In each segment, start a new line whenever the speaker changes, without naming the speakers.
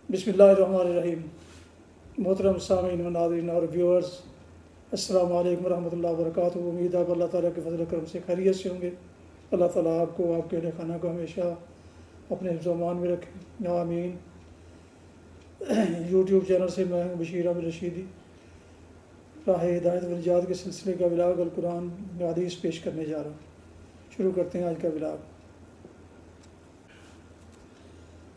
بسم اللہ الرحمن الرحیم۔ محترم سامعین و ناظرین اور ویورز، السلام علیکم ورحمۃ اللہ وبرکاتہ۔ امید ہے کہ اللہ تعالیٰ کے فضل و کرم سے خیریت سے ہوں گے۔ اللہ تعالیٰ آپ کو، آپ کے اہل خانہ کو ہمیشہ اپنے حفظ و امان میں رکھیں، آمین۔ یوٹیوب چینل سے میں بشیر احمد رشیدی راہ ہدایت و نجات کے سلسلے کا ولاگ القرآن حدیث پیش کرنے جا رہا ہوں۔ شروع کرتے ہیں آج کا ولاگ۔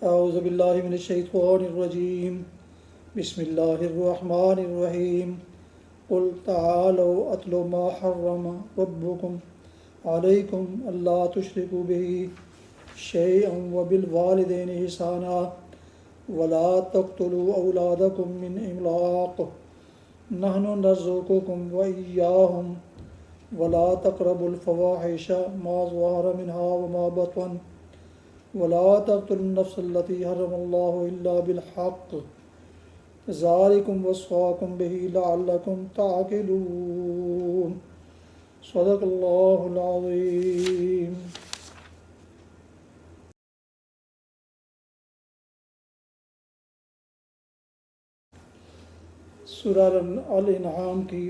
اعوذ باللہ من الشیطان الرجیم، بسم اللہ الرحمن الرحیم۔ قل تعالوا اتل ما حرم ربکم علیکم الا تشرکوا به شیئا وبالوالدین احسانا ولا تقتلوا اولادکم من املاق نحن نرزقکم وإیاہم ولا تقربوا الفواحش ما ظهر منها وما بطن ولا تقتلوا النفس التي حرم الله إلا بالحق ذلكم وصاكم به لعلكم تعقلون۔ صدق اللہ العظیم۔ سورہ الانعام کی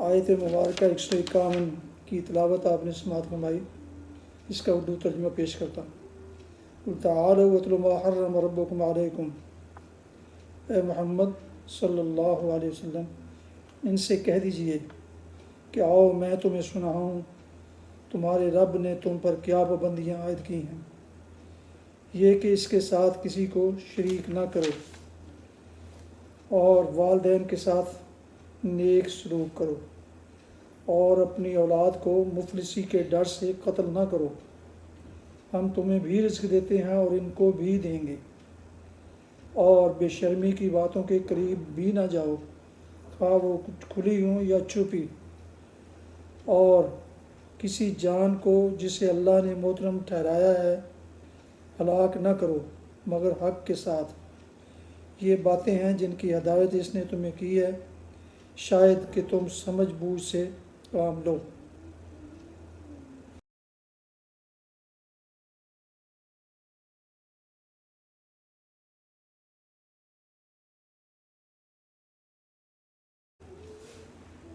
آیت مبارکہ 151 کی تلاوت آپ نے سماعت فرمائی۔ اس کا اردو ترجمہ پیش کرتا ہوں۔ قل تعالوا اتل ما حرم ربکم علیکم، اے محمد صلی اللہ علیہ وسلم ان سے کہہ دیجئے کہ آؤ میں تمہیں سناؤں تمہارے رب نے تم پر کیا پابندیاں عائد کی ہیں۔ یہ کہ اس کے ساتھ کسی کو شریک نہ کرو اور والدین کے ساتھ نیک سلوک کرو اور اپنی اولاد کو مفلسی کے ڈر سے قتل نہ کرو۔ ہم تمہیں بھی رزق دیتے ہیں اور ان کو بھی دیں گے، اور بے شرمی کی باتوں کے قریب بھی نہ جاؤ، خواہ وہ کھلی ہوں یا چھپی، اور کسی جان کو جسے اللہ نے محترم ٹھہرایا ہے ہلاک نہ کرو مگر حق کے ساتھ۔ یہ باتیں ہیں جن کی ہدایت اس نے تمہیں کی ہے، شاید کہ تم سمجھ بوجھ سے کام لو۔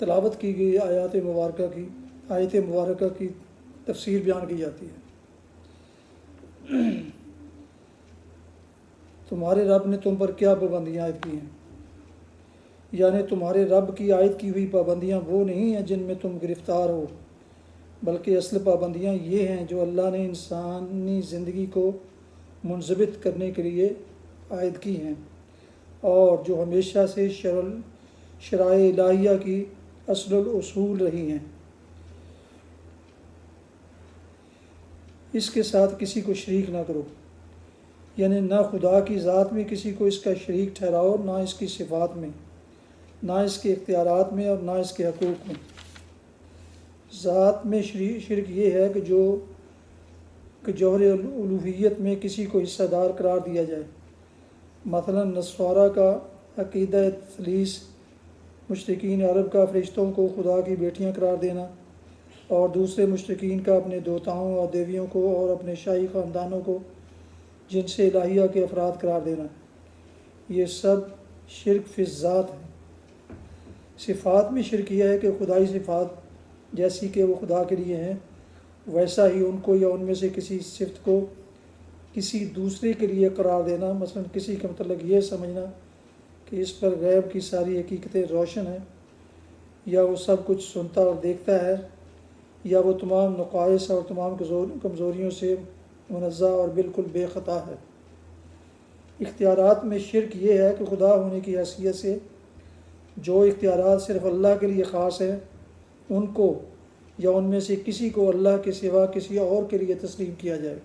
تلاوت کی گئی آیت مبارکہ کی تفسیر بیان کی جاتی ہے۔ تمہارے رب نے تم پر کیا پابندیاں عائد کی ہیں، یعنی تمہارے رب کی عائد کی ہوئی پابندیاں وہ نہیں ہیں جن میں تم گرفتار ہو، بلکہ اصل پابندیاں یہ ہیں جو اللہ نے انسانی زندگی کو منضبط کرنے کے لیے عائد کی ہیں، اور جو ہمیشہ سے شرائع الہیہ کی اصل الاصول رہی ہیں۔ اس کے ساتھ کسی کو شریک نہ کرو، یعنی نہ خدا کی ذات میں کسی کو اس کا شریک ٹھہراؤ، نہ اس کی صفات میں، نہ اس کے اختیارات میں اور نہ اس کے حقوق میں۔ ذات میں شرک یہ ہے کہ جوہر الوہیت میں کسی کو حصہ دار قرار دیا جائے۔ مثلا نصارہ کا عقیدہ تثلیث، مشرکین عرب کا فرشتوں کو خدا کی بیٹیاں قرار دینا، اور دوسرے مشرکین کا اپنے دوتاؤں اور دیویوں کو اور اپنے شاہی خاندانوں کو جن سے الہیہ کے افراد قرار دینا، یہ سب شرک فی الذات ہے۔ صفات میں شرک یہ ہے کہ خدائی صفات جیسی کہ وہ خدا کے لیے ہیں ویسا ہی ان کو یا ان میں سے کسی صفت کو کسی دوسرے کے لیے قرار دینا۔ مثلا کسی کا متعلق یہ سمجھنا کہ اس پر غیب کی ساری حقیقتیں روشن ہیں، یا وہ سب کچھ سنتا اور دیکھتا ہے، یا وہ تمام نقائص اور تمام کمزوریوں سے منزہ اور بالکل بے خطا ہے۔ اختیارات میں شرک یہ ہے کہ خدا ہونے کی حیثیت سے جو اختیارات صرف اللہ کے لیے خاص ہیں ان کو یا ان میں سے کسی کو اللہ کے سوا کسی اور کے لیے تسلیم کیا جائے۔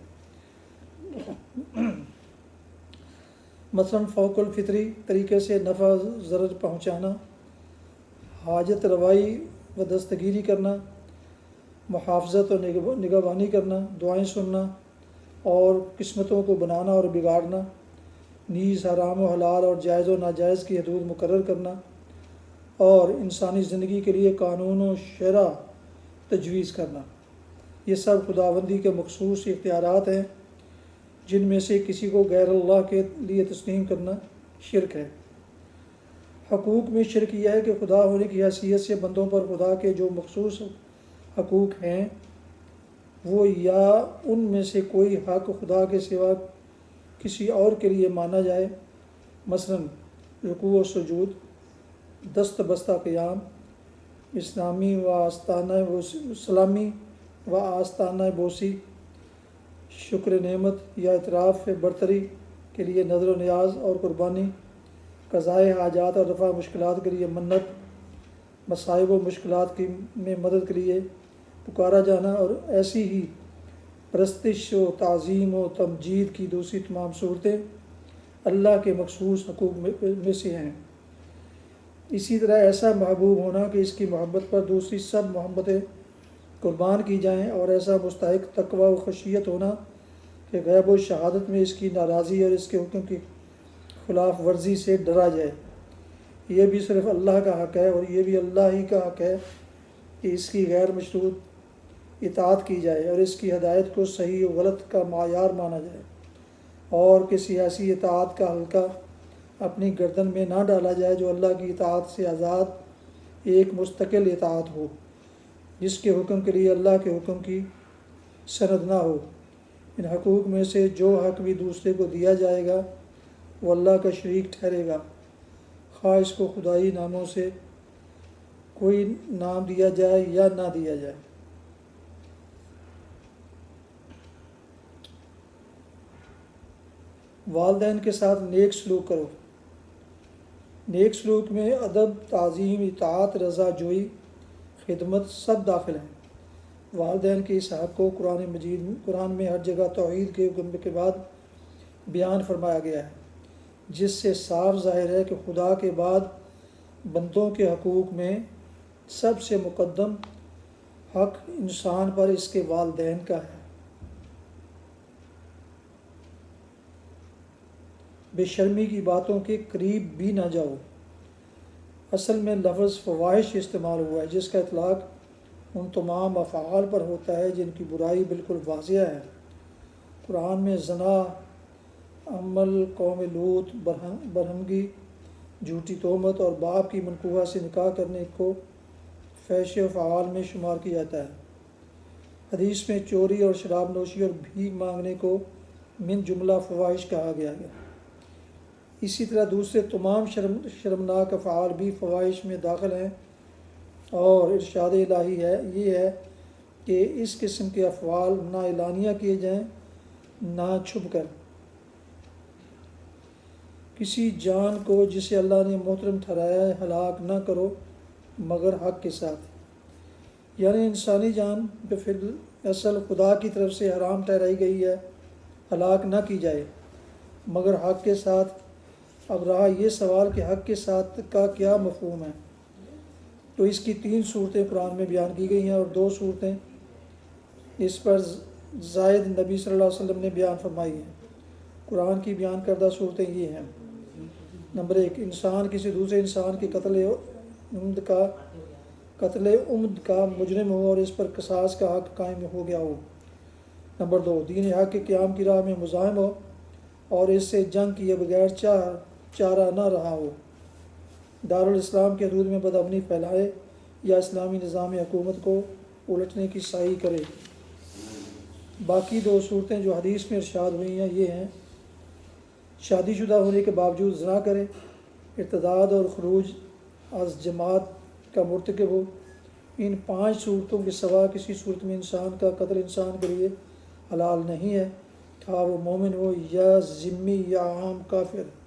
مثلا فوق الفطری طریقے سے نفع ضرر پہنچانا، حاجت روائی و دستگیری کرنا، محافظت اور نگہبانی کرنا، دعائیں سننا اور قسمتوں کو بنانا اور بگاڑنا، نیز حرام و حلال اور جائز و ناجائز کی حدود مقرر کرنا، اور انسانی زندگی کے لیے قانون و شرع تجویز کرنا، یہ سب خداوندی کے مخصوص اختیارات ہیں جن میں سے کسی کو غیر اللہ کے لیے تسلیم کرنا شرک ہے۔ حقوق میں شرک یہ ہے کہ خدا ہونے کی حیثیت سے بندوں پر خدا کے جو مخصوص حقوق ہیں وہ یا ان میں سے کوئی حق خدا کے سوا کسی اور کے لیے مانا جائے، مثلا رکوع و سجود، دست بستہ قیام، سلامی و آستانہ بوسی، شکر نعمت یا اعتراف برتری کے لیے نظر و نیاز اور قربانی، قضائے حاجات اور رفع مشکلات کے لیے منت، مصائب و مشکلات میں مدد کے لیے پکارا جانا، اور ایسی ہی پرستش و تعظیم و تمجید کی دوسری تمام صورتیں اللہ کے مخصوص حقوق میں سے ہیں۔ اسی طرح ایسا محبوب ہونا کہ اس کی محبت پر دوسری سب محبتیں قربان کی جائیں، اور ایسا مستحق تقوی و خشیت ہونا کہ غیب و شہادت میں اس کی ناراضی اور اس کے حکم کی خلاف ورزی سے ڈرا جائے، یہ بھی صرف اللہ کا حق ہے، اور یہ بھی اللہ ہی کا حق ہے کہ اس کی غیر مشروط اطاعت کی جائے اور اس کی ہدایت کو صحیح و غلط کا معیار مانا جائے، اور کسی ایسی اطاعت کا حلقہ اپنی گردن میں نہ ڈالا جائے جو اللہ کی اطاعت سے آزاد ایک مستقل اطاعت ہو، جس کے حکم کے لیے اللہ کے حکم کی سند نہ ہو۔ ان حقوق میں سے جو حق بھی دوسرے کو دیا جائے گا وہ اللہ کا شریک ٹھہرے گا، خواہ اس کو خدائی ناموں سے کوئی نام دیا جائے یا نہ دیا جائے۔ والدین کے ساتھ نیک سلوک کرو۔ نیک سلوک میں ادب، تعظیم، اطاعت، رضا جوئی، خدمت سب داخل ہیں۔ والدین کے اس حق کو قرآن میں ہر جگہ توحید کے حکم کے بعد بیان فرمایا گیا ہے، جس سے صاف ظاہر ہے کہ خدا کے بعد بندوں کے حقوق میں سب سے مقدم حق انسان پر اس کے والدین کا ہے۔ بے شرمی کی باتوں کے قریب بھی نہ جاؤ۔ اصل میں لفظ فواحش استعمال ہوا ہے، جس کا اطلاق ان تمام افعال پر ہوتا ہے جن کی برائی بالکل واضح ہے۔ قرآن میں زنا، عمل قوم لوط، برہنگی، جھوٹی تہمت اور باپ کی منقوہ سے نکاح کرنے کو فحش افعال میں شمار کیا جاتا ہے۔ حدیث میں چوری اور شراب نوشی اور بھیک مانگنے کو من جملہ فواحش کہا گیا ہے۔ اسی طرح دوسرے تمام شرمناک افعال بھی فواحش میں داخل ہیں، اور ارشاد الہی یہ ہے کہ اس قسم کے افعال نہ اعلانیہ کیے جائیں نہ چھپ کر۔ کسی جان کو جسے اللہ نے محترم ٹھہرایا ہے ہلاک نہ کرو مگر حق کے ساتھ، یعنی انسانی جان جو فی اصل خدا کی طرف سے حرام ٹھہرائی گئی ہے ہلاک نہ کی جائے مگر حق کے ساتھ۔ اب رہا یہ سوال کہ حق کے ساتھ کا کیا مفہوم ہے، تو اس کی 3 صورتیں قرآن میں بیان کی گئی ہیں، اور 2 صورتیں اس پر زائد نبی صلی اللہ علیہ وسلم نے بیان فرمائی ہیں۔ قرآن کی بیان کردہ صورتیں یہ ہیں: نمبر 1، انسان کسی دوسرے انسان کے قتل عمد کا مجرم ہو اور اس پر قصاص کا حق قائم ہو گیا ہو۔ نمبر 2، دین حق کے قیام کی راہ میں مزاحم ہو اور اس سے جنگ کیے بغیر چارہ نہ رہا ہو، دارالاسلام کے حدود میں بدامنی پھیلائے یا اسلامی نظام حکومت کو الٹنے کی سعی کرے۔ باقی 2 صورتیں جو حدیث میں ارشاد ہوئی ہیں یہ ہیں: شادی شدہ ہونے کے باوجود زنا کرے، ارتداد اور خروج از جماعت کا مرتکب ہو۔ ان 5 صورتوں کے سوا کسی صورت میں انسان کا قتل انسان کے لیے حلال نہیں ہے، خواہ وہ مومن ہو یا ذمی یا عام کافر۔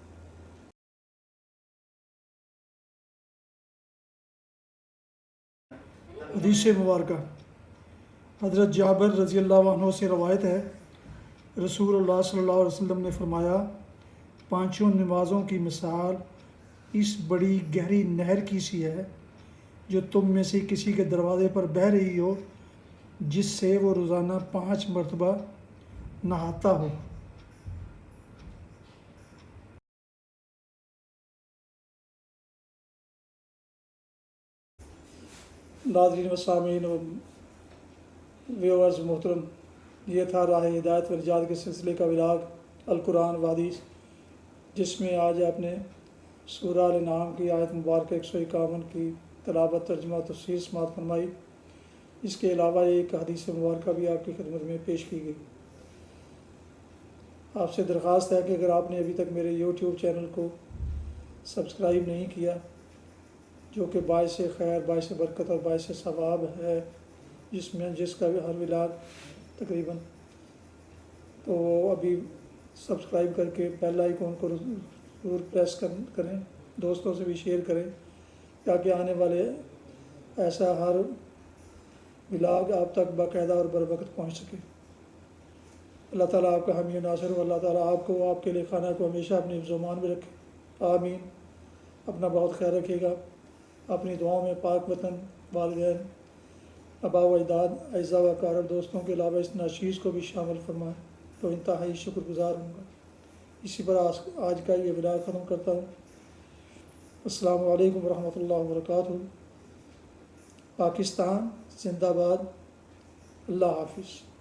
حدیث مبارکہ حضرت جابر رضی اللہ عنہ سے روایت ہے، رسول اللہ صلی اللہ علیہ وسلم نے فرمایا، 5 نمازوں کی مثال اس بڑی گہری نہر کی سی ہے جو تم میں سے کسی کے دروازے پر بہہ رہی ہو، جس سے وہ روزانہ 5 مرتبہ نہاتا ہو۔ ناظرین و سامعین و ویورز محترم، یہ تھا راہ ہدایت والرشاد کے سلسلے کا ولاگ القرآن و حدیث، جس میں آج آپ نے سورہ الانعام کی آیت مبارکہ 151 کی تلاوت، ترجمہ و تفسیر سماعت فرمائی۔ اس کے علاوہ ایک حدیث مبارکہ بھی آپ کی خدمت میں پیش کی گئی۔ آپ سے درخواست ہے کہ اگر آپ نے ابھی تک میرے یوٹیوب چینل کو سبسکرائب نہیں کیا، جو کہ باعث خیر، باعث برکت اور باعث ثواب ہے، جس کا ہر ولاگ تقریباً، تو وہ ابھی سبسکرائب کر کے بیل آئیکن کو ضرور پریس کریں، دوستوں سے بھی شیئر کریں تاکہ آنے والے ایسا ہر ولاگ آپ تک باقاعدہ اور بروقت پہنچ سکے۔ اللہ تعالیٰ آپ کا حامی و ناصر ہو، اللہ تعالیٰ آپ کو، آپ کے لے خانہ کو ہمیشہ اپنی حفظ و امان میں رکھے، آمین۔ اپنا بہت خیال رکھیے گا، اپنی دعاؤں میں پاک وطن، والدین، آباء و اجداد، اعزاء و اقارب، دوستوں کے علاوہ اس ناچیز کو بھی شامل فرمائیں، تو انتہائی شکر گزار ہوں گا۔ اسی پر آج کا یہ ولاگ ختم کرتا ہوں۔ السلام علیکم ورحمۃ اللہ وبرکاتہ۔ پاکستان زندہ باد۔ اللہ حافظ۔